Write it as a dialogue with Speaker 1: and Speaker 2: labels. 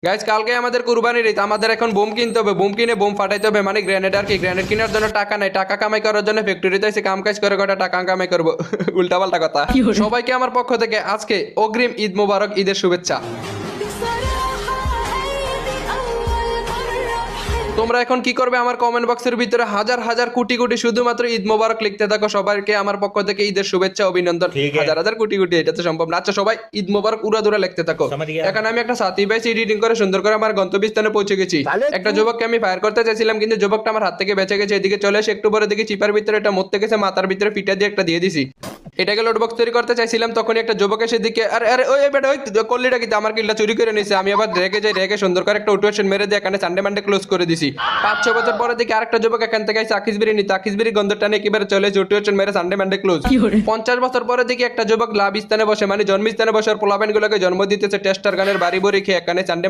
Speaker 1: Guys কালকে আমাদের কুরবানির ঈদ, আমাদের এখন বোম কিনতে হবে, বোম কিনে বোম ফাটাইতে হবে, মানে গ্রেনেড আর কি। গ্রেনেড কেনার জন্য টাকা নাই, টাকা কামাই করার জন্য ফ্যাক্টরিতে এসে কাম কাজ করে কটা টাকা কামাই করবো। উল্টাপাল্টা কথা। সবাইকে আমার পক্ষ থেকে আজকে অগ্রিম ঈদ মোবারক, ঈদের শুভেচ্ছা। তোমরা এখন কি করবে, আমার কমেন্ট বক্সের ভিতরে হাজার হাজার কোটি কোটি শুধুমাত্র ঈদ মোবারক লিখতে থাকো। সবাইকে আমার পক্ষ থেকে ঈদের শুভেচ্ছা, অভিনন্দন। হাজার হাজার কোটি কোটি, এটা তো সম্ভব না। আচ্ছা সবাই ঈদ মোবারক উড়াদুরা লিখতে থাকো। এখন আমি একটা সাথী ভাই এডিটিং করে সুন্দর করে আমার গন্তব্যস্থানে পৌঁছে গেছি। একটা যুবককে আমি ফায়ার করতে চাইছিলাম, কিন্তু যুবকটা আমার হাত থেকে বেঁচে গেছে। এদিকে চলে এসে একটু পরে দেখি চিপার ভিতরে এটা মরতে গেছে, মাথার ভিতরে পিটা দিয়ে একটা দিয়ে দিছি। এটাকে লোডবক্স তৈরি করতে চাইছিলাম, তখনই একটা যুবক এসে দিকে আরে আরে ওই বেটা ওই কল্লিটা কিন্তু আমার কিল্লা চুরি করে নিছে। আমি আবার রেগে যাই, রেগে সুন্দর করে একটা ওটুয়েশন মেরে দিয়ে এখানে সানডে মানডে ক্লোজ করে দিছি। 5-6 বছর পরে দেখি আরেকটা যুবক এখান থেকে এসে আকিসবিরি নিতে, আকিসবিরি গন্ধটা নিয়ে একেবারে চলে এসে ওটুয়েশন মেরে সানডে মানডে ক্লোজ। 50 বছর পরে দেখি একটা যুবক লাভ স্থানে বসে, মানে জন্মস্থানে বসে পোলাপেন গুলোকে জন্ম দিতেছে টেস্টার গানের বাড়ি বড়ি খেয়ে এখানে সানডে